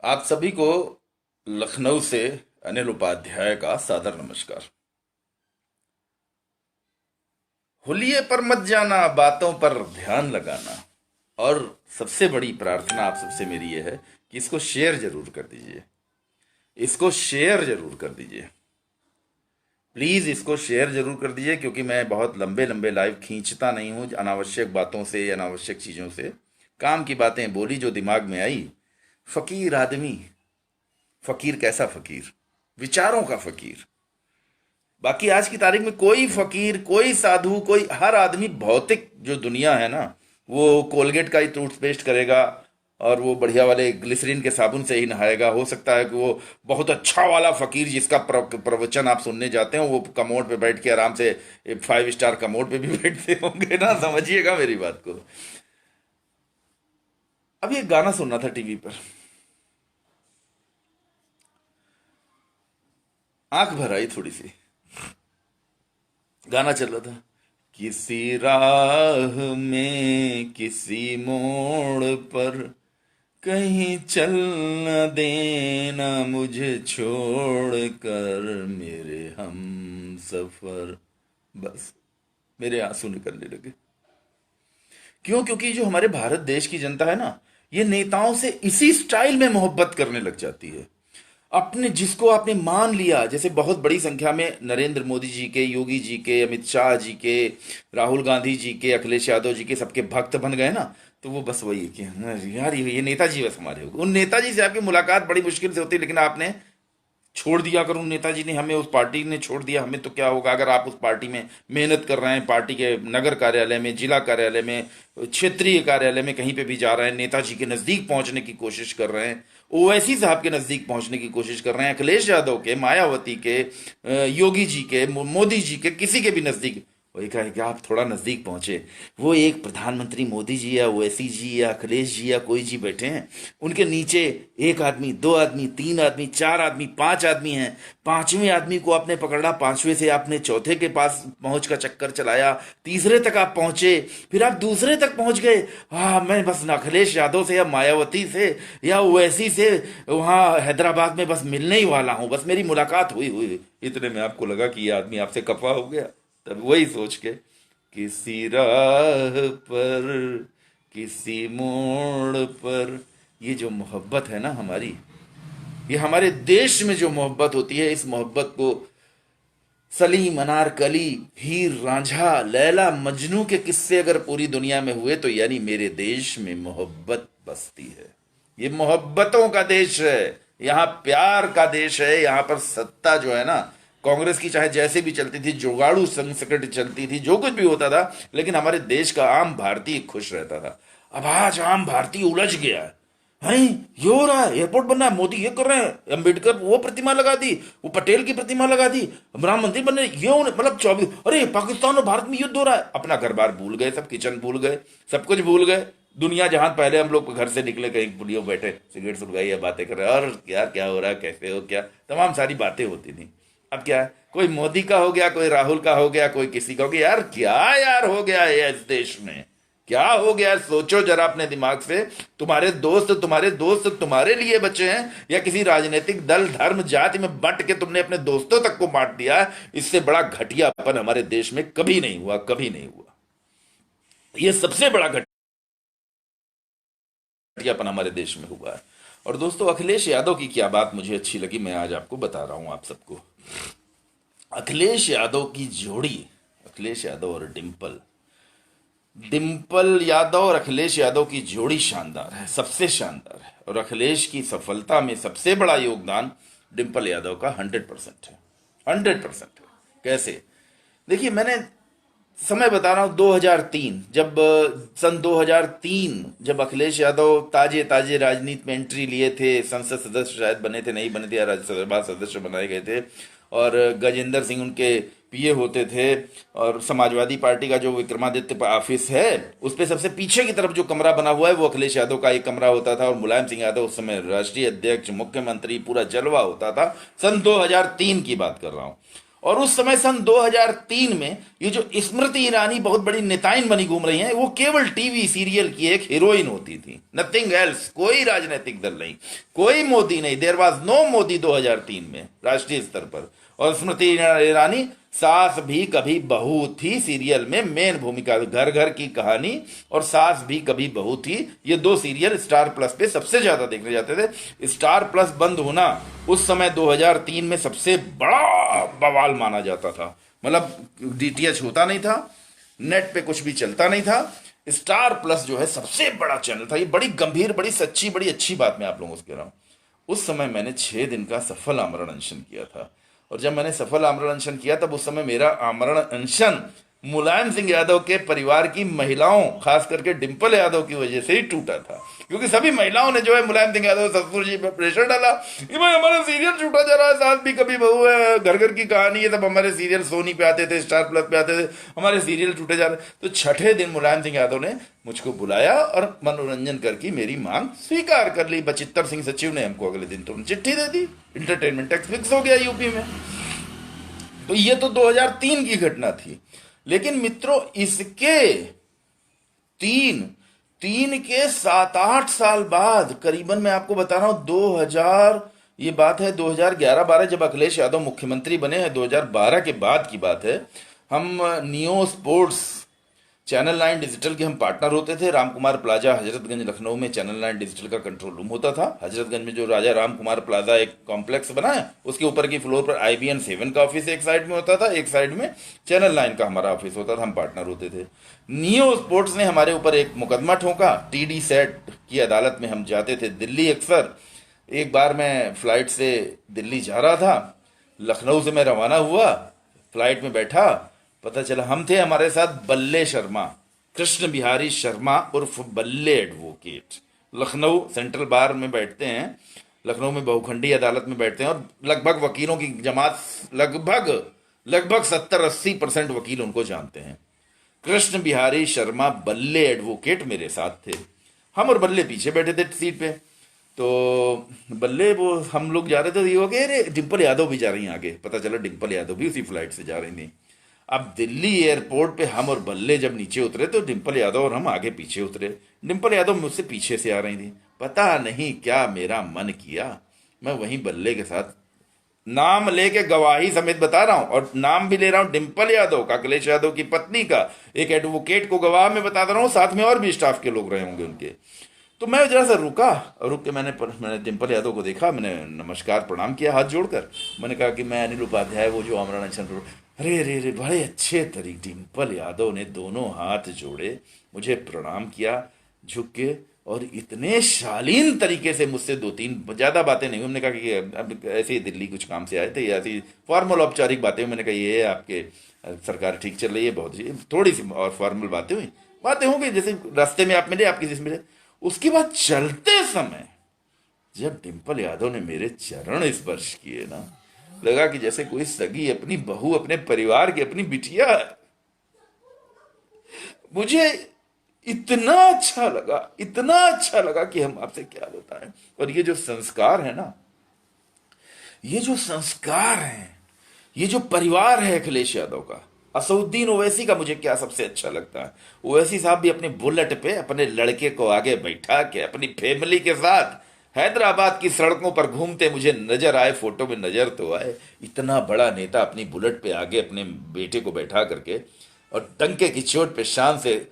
आप सभी को लखनऊ से अनिल उपाध्याय का सादर नमस्कार। हुलिये पर मत जाना, बातों पर ध्यान लगाना। और सबसे बड़ी प्रार्थना आप सबसे मेरी ये है कि इसको शेयर जरूर कर दीजिए। इसको शेयर जरूर कर दीजिए। प्लीज इसको शेयर जरूर कर दीजिए, क्योंकि मैं बहुत लंबे लंबे लाइव खींचता नहीं हूं अनावश्यक बातों से, अनावश्यक चीजों से। काम की बातें बोली जो दिमाग में आई। फकीर आदमी। फकीर कैसा फकीर? विचारों का फकीर। बाकी आज की तारीख में कोई फकीर, कोई साधु, कोई हर आदमी भौतिक जो दुनिया है ना, वो कोलगेट का ही टूथपेस्ट करेगा और वो बढ़िया वाले ग्लिसरीन के साबुन से ही नहाएगा। हो सकता है कि वो बहुत अच्छा वाला फकीर जिसका प्रवचन आप सुनने जाते हो वो कमोड पे बैठ के आराम से 5 स्टार कमोड पे भी बैठते होंगे ना। समझिएगा मेरी बात को। अभी एक गाना सुनना था टीवी पर, आंख भर आई थोड़ी सी। गाना चल रहा था, किसी राह में किसी मोड़ पर कहीं चल न देना मुझे छोड़ कर मेरे हम सफर। बस मेरे आंसू निकलने लगे। क्यों? क्योंकि जो हमारे भारत देश की जनता है ना, ये नेताओं से इसी स्टाइल में मोहब्बत करने लग जाती है। अपने जिसको आपने मान लिया, जैसे बहुत बड़ी संख्या में नरेंद्र मोदी जी के, योगी जी के, अमित शाह जी के, राहुल गांधी जी के, अखिलेश यादव जी के सबके भक्त बन गए ना, तो वो बस वही है कि यार ये नेताजी बस हमारे हो गए। उन नेताजी से आपकी मुलाकात बड़ी मुश्किल से होती है, लेकिन आपने छोड़ दिया। अगर उन नेताजी ने हमें, उस पार्टी ने छोड़ दिया हमें, तो क्या होगा? अगर आप उस पार्टी में मेहनत कर रहे हैं, पार्टी के नगर कार्यालय में, जिला कार्यालय में, क्षेत्रीय कार्यालय में, कहीं पे भी जा रहे हैं, नेताजी के नजदीक पहुंचने की कोशिश कर रहे हैं, ओवैसी साहब के नजदीक पहुंचने की कोशिश कर रहे हैं, अखिलेश यादव के, मायावती के, योगी जी के, मोदी जी के, किसी के भी नजदीक, वही कहा कि आप थोड़ा नजदीक पहुंचे। वो एक प्रधानमंत्री मोदी जी या ओवैसी जी या अखिलेश जी या कोई जी बैठे हैं, उनके नीचे एक आदमी, दो आदमी, तीन आदमी, चार आदमी, पांच आदमी हैं। पांचवें आदमी को आपने पकड़ा, पांचवें से आपने चौथे के पास पहुंच का चक्कर चलाया, तीसरे तक आप पहुंचे, फिर आप दूसरे तक पहुंच गए। हाँ, मैं बस अखिलेश यादव से या मायावती से या ओवैसी से वहां हैदराबाद में बस मिलने ही वाला हूं, बस मेरी मुलाकात हुई हुई। इतने में आपको लगा कि ये आदमी आपसे खफा हो गया। तब वही सोच के, किसी राह पर किसी मोड़ पर, ये जो मोहब्बत है ना हमारी, ये हमारे देश में जो मोहब्बत होती है, इस मोहब्बत को सलीम, अनारकली, हीर रांझा, लैला मजनू के किस्से अगर पूरी दुनिया में हुए, तो यानी मेरे देश में मोहब्बत बसती है। ये मोहब्बतों का देश है, यहाँ प्यार का देश है। यहाँ पर सत्ता जो है ना, कांग्रेस की चाहे जैसे भी चलती थी, जुगाड़ू संकट चलती थी, जो कुछ भी होता था, लेकिन हमारे देश का आम भारतीय खुश रहता था। अब आज आम भारतीय उलझ गया है। ये हो रहा है, एयरपोर्ट बन रहा है, मोदी ये कर रहे हैं, अम्बेडकर वो प्रतिमा लगा दी, वो पटेल की प्रतिमा लगा दी, राम मंदिर बन रहे, मतलब 24, अरे पाकिस्तान और भारत में युद्ध हो रहा है। अपना घर बार भूल गए, सब किचन भूल गए, सब कुछ भूल गए। दुनिया जहां पहले हम लोग घर से निकले, कहीं पुलियो बैठे, सिगरेट सुलगाई या बातें कर रहे हैं, और यार क्या हो रहा है, कैसे हो, क्या तमाम सारी बातें होती थी। अब क्या है, कोई मोदी का हो गया, कोई राहुल का हो गया, कोई किसी का हो गया। यार क्या यार हो गया है इस देश में? क्या हो गया? सोचो जरा अपने दिमाग से। तुम्हारे दोस्त तुम्हारे लिए बचे हैं, या किसी राजनीतिक दल, धर्म, जाति में बंट के तुमने अपने दोस्तों तक को बांट दिया? इससे बड़ा घटियापन हमारे देश में कभी नहीं हुआ, कभी नहीं हुआ। यह सबसे बड़ा घटियापन हमारे देश में हुआ है। और दोस्तों, अखिलेश यादव की क्या बात मुझे अच्छी लगी, मैं आज आपको बता रहा हूं आप सबको। अखिलेश यादव की जोड़ी, अखिलेश यादव और डिंपल, डिंपल यादव और अखिलेश यादव की जोड़ी शानदार है, सबसे शानदार है। और अखिलेश की सफलता में सबसे बड़ा योगदान डिंपल यादव का 100% है। 100% है। कैसे? देखिए, मैंने समय बता रहा हूं, 2003, जब सन 2003 जब अखिलेश यादव ताजे ताजे राजनीति में एंट्री लिए थे, संसद सदस्य शायद बने थे, नहीं बने थे, या राज्यसभा सदस्य बनाए गए थे, और गजेंद्र सिंह उनके पीए होते थे। और समाजवादी पार्टी का जो विक्रमादित्य ऑफिस है, उस पे सबसे पीछे की तरफ जो कमरा बना हुआ है, वो अखिलेश यादव का एक कमरा होता था, और मुलायम सिंह यादव उस समय राष्ट्रीय अध्यक्ष, मुख्यमंत्री, पूरा जलवा होता था। सन 2003 की बात कर रहा हूं। और उस समय सन 2003 में ये जो स्मृति ईरानी बहुत बड़ी नेताइन बनी घूम रही हैं, वो केवल टीवी सीरियल की एक हीरोइन होती थी, नथिंग एल्स। कोई राजनीतिक दल नहीं, कोई मोदी नहीं, देयर वाज नो मोदी 2003 में राष्ट्रीय स्तर पर। और स्मृति ईरानी सास भी कभी बहू थी सीरियल में मेन भूमिका, घर घर की कहानी और सास भी कभी बहू थी, ये दो सीरियल स्टार प्लस पे सबसे ज्यादा देखने जाते थे। स्टार प्लस बंद होना उस समय 2003 में सबसे बड़ा बवाल माना जाता था। मतलब डीटीएच होता नहीं था, नेट पे कुछ भी चलता नहीं था, स्टार प्लस जो है सबसे बड़ा चैनल था। ये बड़ी गंभीर, बड़ी सच्ची, बड़ी अच्छी बात मैं आप लोगों से कह रहा हूं। उस समय मैंने 6 दिन का सफल आमरण अनशन किया था, और जब मैंने सफल आमरण अनशन किया तब उस समय मेरा आमरण अनशन मुलायम सिंह यादव के परिवार की महिलाओं, खास करके डिंपल यादव की वजह से ही टूटा था। क्योंकि सभी महिलाओं ने जो है मुलायम सिंह यादव ससुर जी पर प्रेशर डाला कि भाई हमारा सीरियल छूटा जा रहा है, सास भी कभी बहू है, घर घर की कहानी है, तब हमारे सीरियल सोनी पे आते थे, स्टार प्लस पे आते थे, हमारे सीरियल टूटे जा रहे। तो छठे दिन मुलायम सिंह यादव ने मुझको बुलाया और मनोरंजन करके मेरी मांग स्वीकार कर ली। बचित्तर सिंह सचिव ने हमको अगले दिन तो चिट्ठी दे दी, इंटरटेनमेंट टैक्स फिक्स हो गया यूपी में। तो ये तो 2003 की घटना थी। लेकिन मित्रों, इसके तीन तीन के 7-8 साल बाद, करीबन मैं आपको बता रहा हूं 2000, ये बात है 2011-12, जब अखिलेश यादव मुख्यमंत्री बने हैं, 2012 के बाद की बात है। हम नियो स्पोर्ट्स चैनल 9 डिजिटल के हम पार्टनर होते थे। रामकुमार प्लाजा हजरतगंज लखनऊ में चैनल 9 डिजिटल का कंट्रोल रूम होता था। हजरतगंज में जो राजा रामकुमार प्लाजा एक कॉम्प्लेक्स बना है, उसके ऊपर की फ्लोर पर IBN 7 का ऑफिस एक साइड में होता था, एक साइड में चैनल 9 का हमारा ऑफिस होता था, हम पार्टनर होते थे। नियो स्पोर्ट्स ने हमारे ऊपर एक मुकदमा ठोका, TD सेट की अदालत में हम जाते थे दिल्ली अक्सर। एक बार मैं फ्लाइट से दिल्ली जा रहा था, लखनऊ से मैं रवाना हुआ, फ्लाइट में बैठा, पता चला हम थे, हमारे साथ बल्ले शर्मा, कृष्ण बिहारी शर्मा उर्फ बल्ले एडवोकेट, लखनऊ सेंट्रल बार में बैठते हैं, लखनऊ में बहुखंडी अदालत में बैठते हैं, और लगभग वकीलों की जमात, लगभग 70-80% वकील उनको जानते हैं। कृष्ण बिहारी शर्मा बल्ले एडवोकेट मेरे साथ थे, हम और बल्ले पीछे बैठे थे सीट पे। तो बल्ले, वो हम लोग जा रहे थे, ये हो गया अरे डिंपल यादव भी जा रही हैं आगे, पता चला डिंपल यादव भी उसी फ्लाइट से जा रही थी। अब दिल्ली एयरपोर्ट पे हम और बल्ले जब नीचे उतरे तो डिंपल यादव और हम आगे पीछे उतरे। डिंपल यादव मुझसे पीछे से आ रही थी। पता नहीं क्या मेरा मन किया, मैं वहीं बल्ले के साथ, नाम लेके गवाही समेत बता रहा हूं, और नाम भी ले रहा हूं डिंपल यादव का, अखिलेश यादव की पत्नी का, एक एडवोकेट को गवाह में बता रहा हूं, साथ में और भी स्टाफ के लोग रहे होंगे उनके। तो मैं जरा सा रुका, और रुक के मैंने डिंपल यादव को देखा, मैंने नमस्कार प्रणाम किया हाथ जोड़कर। मैंने कहा कि मैं अनिल उपाध्याय, वो जो आमरण अनशन। अरे अरे अरे, बड़े अच्छे तरीके, डिंपल यादव ने दोनों हाथ जोड़े, मुझे प्रणाम किया झुक के, और इतने शालीन तरीके से मुझसे 2-3 ज्यादा बातें नहीं। हमने कहा कि अब ऐसे ही दिल्ली कुछ काम से आए थे, या ऐसी फॉर्मल औपचारिक बातें। मैंने कहा ये आपके सरकार ठीक चल रही है, बहुत थोड़ी सी और फॉर्मल बातें हो गई, जैसे रास्ते में आप मिले, आप किसी से मिले। उसके बाद चलते समय जब डिंपल यादव ने मेरे चरण स्पर्श किए ना, लगा कि जैसे कोई सगी अपनी बहू, अपने परिवार की अपनी बिटिया है। मुझे इतना अच्छा लगा, इतना अच्छा लगा कि हम आपसे क्या बताएं। और ये जो संस्कार है ना, ये जो संस्कार है, ये जो परिवार है अखिलेश यादव का, असउद्दीन ओवैसी का मुझे क्या सबसे अच्छा लगता है। ओवैसी साहब भी अपने बुलेट पे अपने लड़के को आगे बैठा के अपनी फैमिली के साथ हैदराबाद की सड़कों पर घूमते मुझे नजर आए, फोटो में नजर तो आए। इतना बड़ा नेता अपनी बुलेट पे आगे अपने बेटे को बैठा करके, और डंके की चोट पे शान से,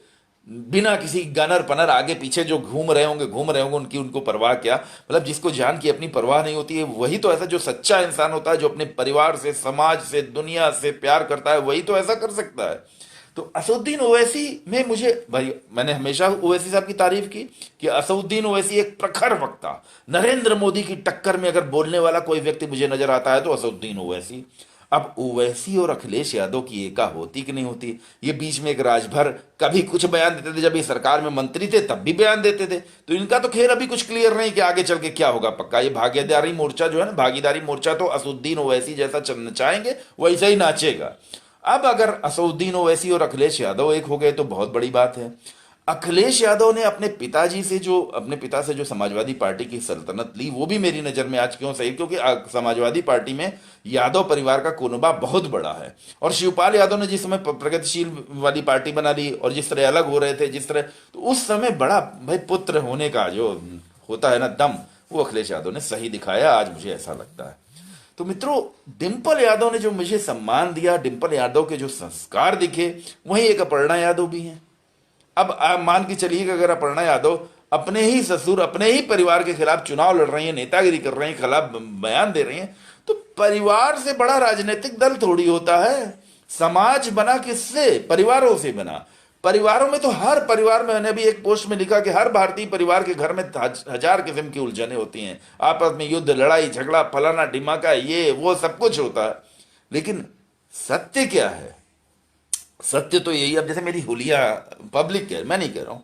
बिना किसी गनर पनर आगे पीछे जो घूम रहे होंगे उनकी उनको परवाह क्या। मतलब जिसको जान की अपनी परवाह नहीं होती है, वही तो ऐसा जो सच्चा इंसान होता है, जो अपने परिवार से, समाज से, दुनिया से प्यार करता है, वही तो ऐसा कर सकता है। तो असउद्दीन ओवैसी में मुझे, भाई मैंने हमेशा ओवैसी साहब की तारीफ की कि असउद्दीन ओवैसी एक प्रखर वक्ता, नरेंद्र मोदी की टक्कर में अगर बोलने वाला कोई व्यक्ति मुझे नजर आता है तो असउद्दीन ओवैसी। अब ओवैसी और अखिलेश यादव की एका होती कि नहीं होती। ये बीच में एक राजभर कभी कुछ बयान देते थे, जब ये सरकार में मंत्री थे तब भी बयान देते थे। तो इनका तो खैर अभी कुछ क्लियर नहीं कि आगे चल के क्या होगा। पक्का ये भागीदारी मोर्चा जो है ना, भागीदारी मोर्चा तो असउद्दीन ओवैसी जैसा नचाएंगे वैसा ही नाचेगा। अब अगर असउद्दीन ओवैसी और अखिलेश यादव एक हो गए तो बहुत बड़ी बात है। अखिलेश यादव ने अपने पिता से जो समाजवादी पार्टी की सल्तनत ली, वो भी मेरी नज़र में आज क्यों सही, क्योंकि समाजवादी पार्टी में यादव परिवार का कुनबा बहुत बड़ा है। और शिवपाल यादव ने जिस समय प्रगतिशील वाली पार्टी बना ली और जिस तरह अलग हो रहे थे, जिस तरह, तो उस समय बड़ा भाई पुत्र होने का जो होता है ना दम, वो अखिलेश यादव ने सही दिखाया, आज मुझे ऐसा लगता है। तो मित्रों, डिंपल यादव ने जो मुझे सम्मान दिया, डिंपल यादव के जो संस्कार दिखे, वहीं एक अपर्णा यादव भी हैं। अब आप मान के चलिए कि अगर अपर्णा यादव अपने ही ससुर, अपने ही परिवार के खिलाफ चुनाव लड़ रही हैं, नेतागिरी कर रही हैं, खिलाफ बयान दे रही हैं, तो परिवार से बड़ा राजनीतिक दल थोड़ी होता है। समाज बना किससे? परिवारों से बना। परिवारों में तो हर परिवार में, मैंने अभी एक पोस्ट में लिखा कि हर भारतीय परिवार के घर में हजार किस्म की उलझने होती हैं, आपस में युद्ध, लड़ाई झगड़ा, फलाना ढिमाका, ये वो सब कुछ होता है। लेकिन सत्य क्या है? सत्य तो यही, अब जैसे मेरी हुलिया पब्लिक है, मैं नहीं कह रहा हूं,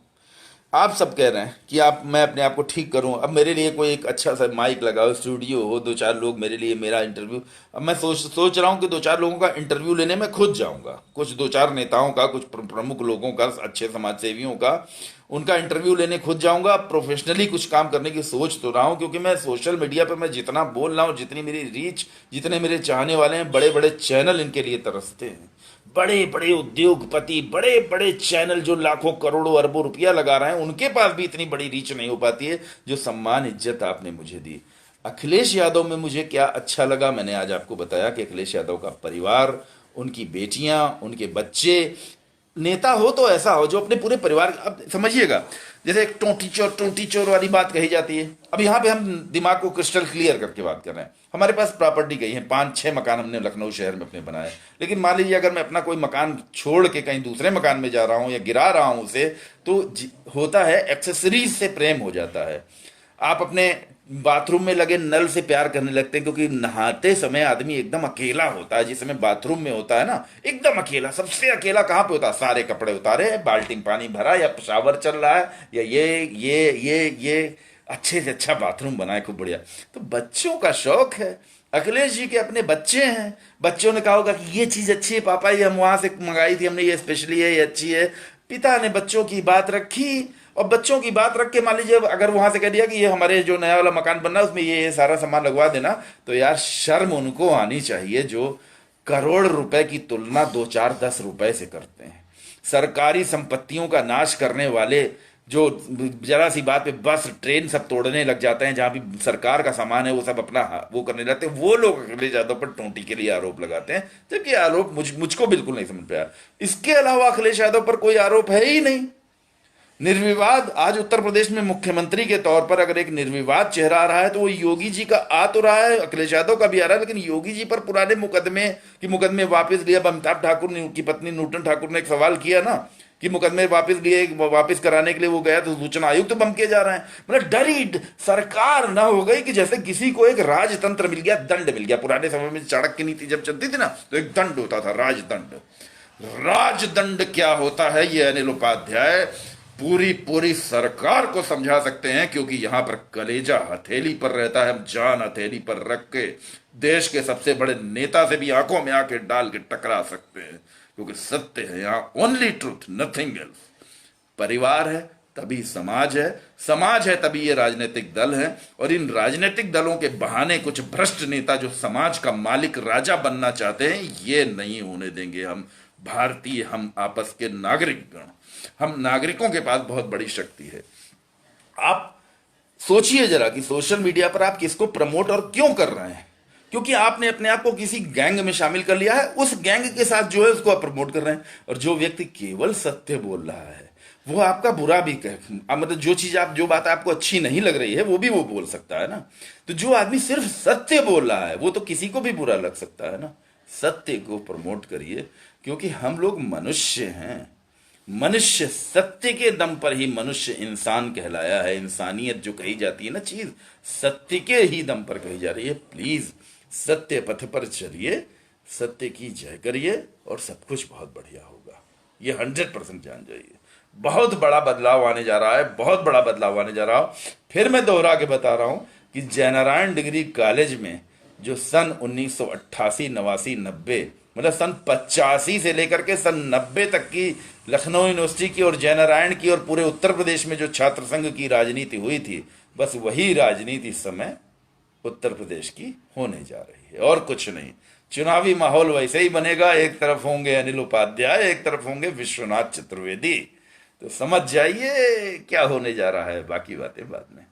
आप सब कह रहे हैं कि मैं अपने आप को ठीक करूं। अब मेरे लिए कोई एक अच्छा सा माइक लगाओ, स्टूडियो हो, दो चार लोग मेरे लिए मेरा इंटरव्यू। अब मैं सोच रहा हूं कि दो चार लोगों का इंटरव्यू लेने में खुद जाऊंगा, कुछ दो चार नेताओं का, कुछ प्रमुख लोगों का, अच्छे समाज सेवियों का, उनका इंटरव्यू लेने खुद जाऊंगा। प्रोफेशनली कुछ काम करने की सोच तो रहा हूं, क्योंकि मैं सोशल मीडिया पर मैं जितना बोल रहा हूं, जितनी मेरी रीच, जितने मेरे चाहने वाले हैं, बड़े बड़े चैनल इनके लिए तरसते हैं। बड़े बड़े उद्योगपति, बड़े बड़े चैनल जो लाखों करोड़ों अरबों रुपया लगा रहे हैं, उनके पास भी इतनी बड़ी रीच नहीं हो पाती है जो सम्मान इज्जत आपने मुझे दी। अखिलेश यादव में मुझे क्या अच्छा लगा, मैंने आज आपको बताया कि अखिलेश यादव का परिवार, उनकी बेटियां, उनके बच्चे, नेता हो तो ऐसा हो जो अपने पूरे परिवार, अब समझिएगा, जैसे एक टोंटी चोर वाली बात कही जाती है। अब यहाँ पे हम दिमाग को क्रिस्टल क्लियर करके बात कर रहे हैं। हमारे पास प्रॉपर्टी गई है, 5-6 मकान हमने लखनऊ शहर में अपने बनाए, लेकिन मान लीजिए अगर मैं अपना कोई मकान छोड़ के कहीं दूसरे मकान में जा रहा हूँ या गिरा रहा हूँ उसे, तो होता है एक्सेसरीज से प्रेम हो जाता है। आप अपने बाथरूम में लगे नल से प्यार करने लगते हैं, क्योंकि नहाते समय आदमी एकदम अकेला होता है। जिस समय बाथरूम में होता है ना, एकदम अकेला, सबसे अकेला कहाँ पे होता है? सारे कपड़े उतारे, बाल्टी में पानी भरा, या शावर चल रहा है, या ये अच्छे से अच्छा बाथरूम बनाए, खूब बढ़िया। तो बच्चों का शौक है। अखिलेश जी के अपने बच्चे हैं, बच्चों ने कहा होगा कि ये चीज अच्छी है पापा, ये हम वहां से मंगाई थी हमने, ये स्पेशली है, ये अच्छी है। पिता ने बच्चों की बात रखी, और बच्चों की बात रख के मान लीजिए अगर वहां से कह दिया कि ये हमारे जो नया वाला मकान बन रहा है उसमें ये सारा सामान लगवा देना, तो यार शर्म उनको आनी चाहिए जो करोड़ रुपए की तुलना 2-4-10 रुपए से करते हैं। सरकारी संपत्तियों का नाश करने वाले, जो जरा सी बात पे बस ट्रेन सब तोड़ने लग जाते हैं, जहां भी सरकार का सामान है वो सब अपना वो करने लगते हैं, वो लोग अखिलेश यादव पर टोंटी के लिए आरोप लगाते हैं, जबकि आरोप मुझको बिल्कुल नहीं समझ में आया। इसके अलावा अखिलेश यादव पर कोई आरोप है ही नहीं। निर्विवाद आज उत्तर प्रदेश में मुख्यमंत्री के तौर पर अगर एक निर्विवाद चेहरा आ रहा है तो वो योगी जी का आ तो रहा है, अखिलेश यादव का भी आ रहा है, लेकिन योगी जी पर पुराने मुकदमे वापस लिए। अब अमिताभ ठाकुर ने, की पत्नी नूतन ठाकुर ने एक सवाल किया ना कि मुकदमे वापस कराने के लिए वो गया तो सूचना आयुक्त तो बम किए जा रहे हैं। मतलब डरी सरकार ना हो गई कि जैसे किसी को एक राजतंत्र मिल गया, दंड मिल गया। पुराने समय में चाणक्य नीति जब चलती थी ना, तो एक दंड होता था, राजदंड। राजदंड क्या होता है ये अनिल उपाध्याय पूरी पूरी सरकार को समझा सकते हैं, क्योंकि यहां पर कलेजा हथेली पर रहता है। हम जान हथेली पर रख के देश के सबसे बड़े नेता से भी आंखों में आंखें डाल के टकरा सकते हैं, क्योंकि सत्य है यहां, ओनली ट्रूथ, नथिंग एल्स। परिवार है तभी समाज है, समाज है तभी ये राजनीतिक दल है, और इन राजनीतिक दलों के बहाने कुछ भ्रष्ट नेता जो समाज का मालिक राजा बनना चाहते हैं, ये नहीं होने देंगे हम भारतीय, हम आपस के नागरिक गण, हम नागरिकों के पास बहुत बड़ी शक्ति है। आप सोचिए जरा कि सोशल मीडिया पर आप किसको प्रमोट और क्यों कर रहे हैं? क्योंकि आपने अपने आप को किसी गैंग में शामिल कर लिया है, उस गैंग के साथ जो है उसको आप प्रमोट कर रहे हैं। और जो व्यक्ति केवल सत्य बोल रहा है वो आपका बुरा भी मतलब जो बात आपको अच्छी नहीं लग रही है वो भी वो बोल सकता है ना। तो जो आदमी सिर्फ सत्य बोल रहा है वो तो किसी को भी बुरा लग सकता है ना। सत्य को प्रमोट करिए, क्योंकि हम लोग मनुष्य हैं। मनुष्य, सत्य के दम पर ही मनुष्य इंसान कहलाया है। इंसानियत जो कही जाती है ना चीज, सत्य के ही दम पर कही जा रही है। प्लीज सत्य पथ पर चलिए, सत्य की जय करिए, और सब कुछ बहुत बढ़िया होगा। ये 100% जान जाइए। बहुत बड़ा बदलाव आने जा रहा है, बहुत बड़ा बदलाव आने जा रहा है। फिर मैं दोहरा के बता रहा हूं कि जयनारायण डिग्री कॉलेज में जो सन 1988, 89, 90 मतलब सन 85 से लेकर के सन 90 तक की लखनऊ यूनिवर्सिटी की और जयनारायण की और पूरे उत्तर प्रदेश में जो छात्र संघ की राजनीति हुई थी, बस वही राजनीति इस समय उत्तर प्रदेश की होने जा रही है, और कुछ नहीं। चुनावी माहौल वैसे ही बनेगा, एक तरफ होंगे अनिल उपाध्याय, एक तरफ होंगे विश्वनाथ चतुर्वेदी। तो समझ जाइए क्या होने जा रहा है, बाकी बातें बाद में।